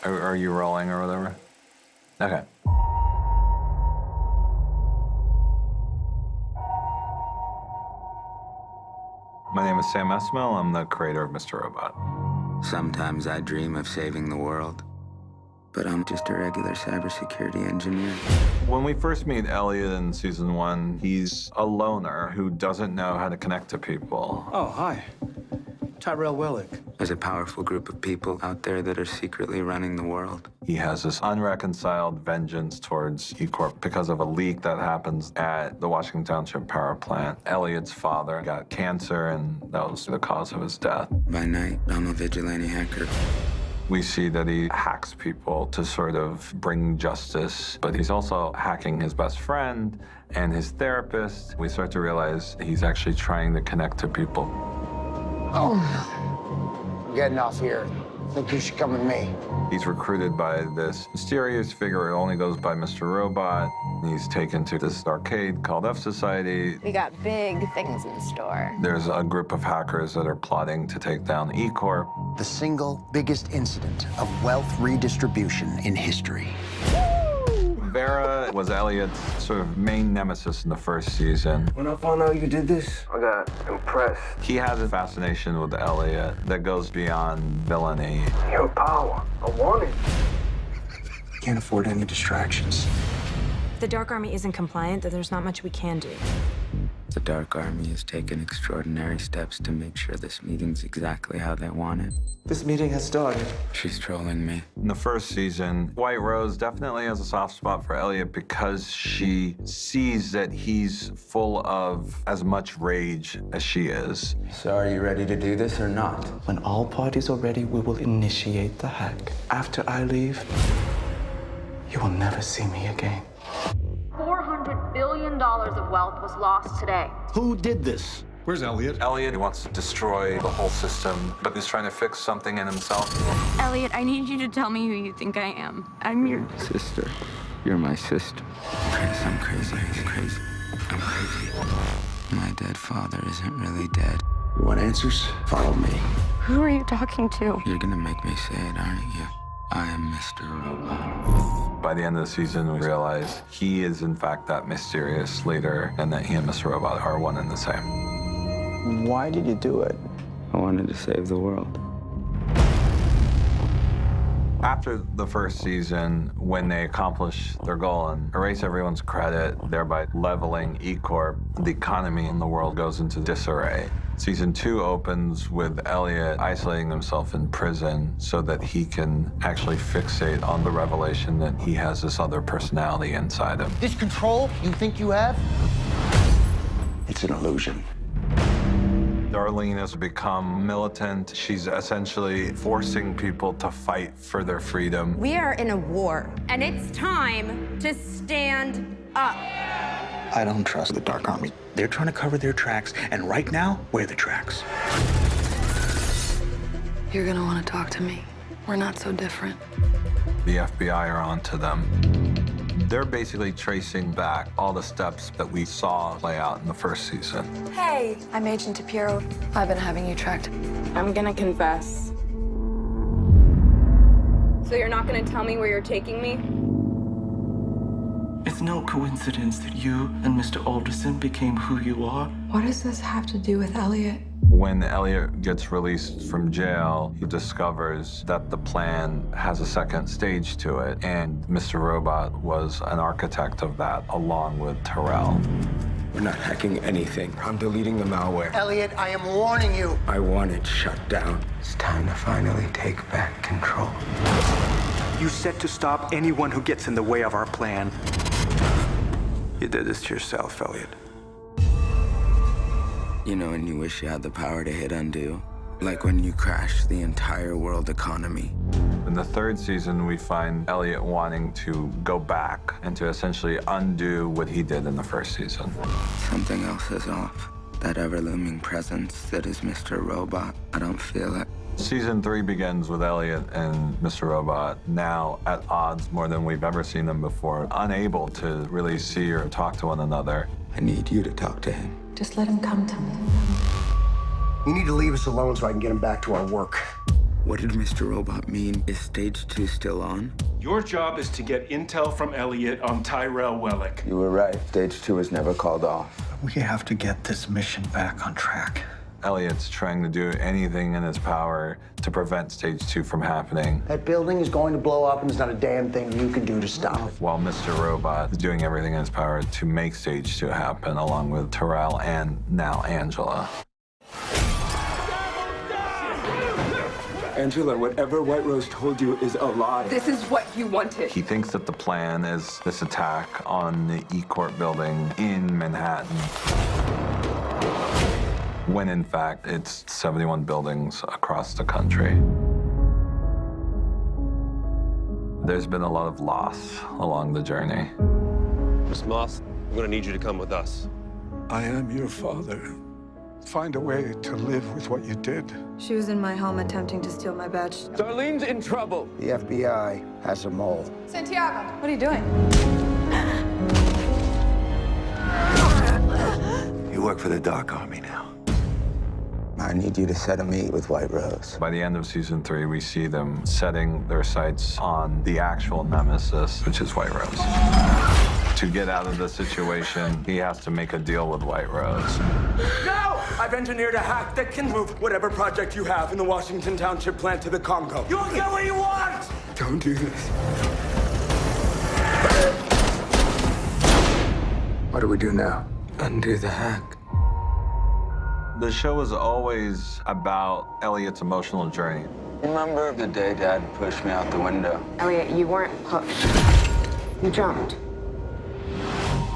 Are you rolling or whatever? Okay. My name is Sam Esmail. I'm the creator of Mr. Robot. Sometimes I dream of saving the world, but I'm just a regular cybersecurity engineer. When we first meet Elliot in season 1, he's a loner who doesn't know how to connect to people. Oh, hi. Tyrell Wellick. There's a powerful group of people out there that are secretly running the world. He has this unreconciled vengeance towards E-Corp because of a leak that happens at the Washington Township power plant. Elliot's father got cancer, and that was the cause of his death. By night, I'm a vigilante hacker. We see that he hacks people to sort of bring justice, but he's also hacking his best friend and his therapist. We start to realize he's actually trying to connect to people. Oh, I'm getting off here. I think you should come with me. He's recruited by this mysterious figure who only goes by Mr. Robot. He's taken to this arcade called F Society. We got big things in store. There's a group of hackers that are plotting to take down E-Corp. The single biggest incident of wealth redistribution in history. Vera was Elliot's sort of main nemesis in the first season. When I found out you did this, I got impressed. He has a fascination with Elliot that goes beyond villainy. Your power. I want it. Can't afford any distractions. The Dark Army isn't compliant, that there's not much we can do. The Dark Army has taken extraordinary steps to make sure this meeting's exactly how they want it. This meeting has started. She's trolling me. In the first season, White Rose definitely has a soft spot for Elliot because she sees that he's full of as much rage as she is. So are you ready to do this or not? When all parties are ready, we will initiate the hack. After I leave, you will never see me again. $400 billion of wealth was lost today. Who did this? Where's Elliot? Elliot wants to destroy the whole system, but he's trying to fix something in himself. Elliot, I need you to tell me who you think I am. I'm your Sister. You're my sister. I'm crazy. I'm crazy. I'm crazy. My dead father isn't really dead. You want answers? Follow me. Who are you talking to? You're gonna make me say it, aren't you? I am Mr. Robot. By the end of the season, we realize he is, in fact, that mysterious Slater, and that he and Mr. Robot are one and the same. Why did you do it? I wanted to save the world. After the first season, when they accomplish their goal and erase everyone's credit, thereby leveling E-Corp, the economy in the world goes into disarray. Season 2 opens with Elliot isolating himself in prison so that he can actually fixate on the revelation that he has this other personality inside him. This control you think you have? It's an illusion. Darlene has become militant. She's essentially forcing people to fight for their freedom. We are in a war, and it's time to stand up. I don't trust the Dark Army. They're trying to cover their tracks, and right now, we're the tracks. You're gonna want to talk to me. We're not so different. The FBI are onto them. They're basically tracing back all the steps that we saw play out in the first season. Hey, I'm Agent DePiero. I've been having you tracked. I'm gonna confess. So you're not gonna tell me where you're taking me? It's no coincidence that you and Mr. Alderson became who you are. What does this have to do with Elliot? When Elliot gets released from jail, he discovers that the plan has a second stage to it, and Mr. Robot was an architect of that, along with Terrell. We're not hacking anything. I'm deleting the malware. Elliot, I am warning you. I want it shut down. It's time to finally take back control. You set to stop anyone who gets in the way of our plan. You did this to yourself, Elliot. You know when you wish you had the power to hit undo? Like when you crash the entire world economy. In the third season, we find Elliot wanting to go back and to essentially undo what he did in the first season. Something else is off. That ever-looming presence that is Mr. Robot. I don't feel it. Season 3 begins with Elliot and Mr. Robot now at odds more than we've ever seen them before, unable to really see or talk to one another. I need you to talk to him. Just let him come to me. You need to leave us alone so I can get him back to our work. What did Mr. Robot mean? Is stage 2 still on? Your job is to get intel from Elliot on Tyrell Wellick. You were right. Stage 2 was never called off. We have to get this mission back on track. Elliot's trying to do anything in his power to prevent stage 2 from happening, That building is going to blow up, and there's not a damn thing you can do to stop it. while Mr. Robot is doing everything in his power to make stage 2 happen, along with Tyrell and now Angela. Angela, whatever White Rose told you is a lie. This is what you wanted. He thinks that the plan is this attack on the E-Court building in Manhattan, when in fact it's 71 buildings across the country. There's been a lot of loss along the journey. Miss Moss, I'm gonna need you to come with us. I am your father. Find a way to live with what you did. She was in my home attempting to steal my badge. Darlene's in trouble. The FBI has a mole. Santiago, what are you doing? You work for the Dark Army now. I need you to set a meet with White Rose. By the end of season 3, we see them setting their sights on the actual nemesis, which is White Rose. To get out of the situation, he has to make a deal with White Rose. No! I've engineered a hack that can move whatever project you have in the Washington Township plant to the Congo. You'll get what you want! Don't do this. What do we do now? Undo the hack. The show is always about Elliot's emotional journey. Remember the day Dad pushed me out the window? Elliot, you weren't pushed. You jumped.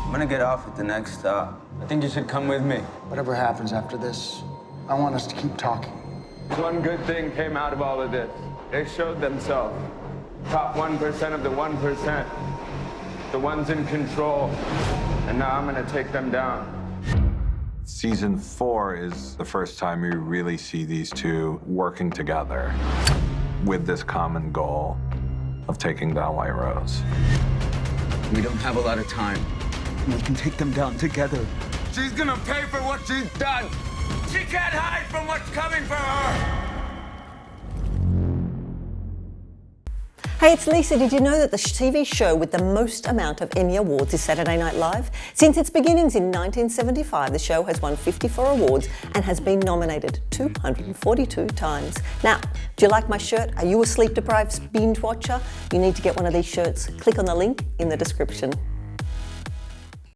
I'm gonna get off at the next stop. I think you should come with me. Whatever happens after this, I want us to keep talking. One good thing came out of all of this. They showed themselves. Top 1% of the 1%. The ones in control. And now I'm gonna take them down. Season 4 is the first time we really see these two working together with this common goal of taking down White Rose. We don't have a lot of time. We can take them down together. She's gonna pay for what she's done. She can't hide from what's coming for her. Hey, it's Lisa. Did you know that the TV show with the most amount of Emmy Awards is Saturday Night Live? Since its beginnings in 1975, the show has won 54 awards and has been nominated 242 times. Now, do you like my shirt? Are you a sleep-deprived binge watcher? You need to get one of these shirts. Click on the link in the description.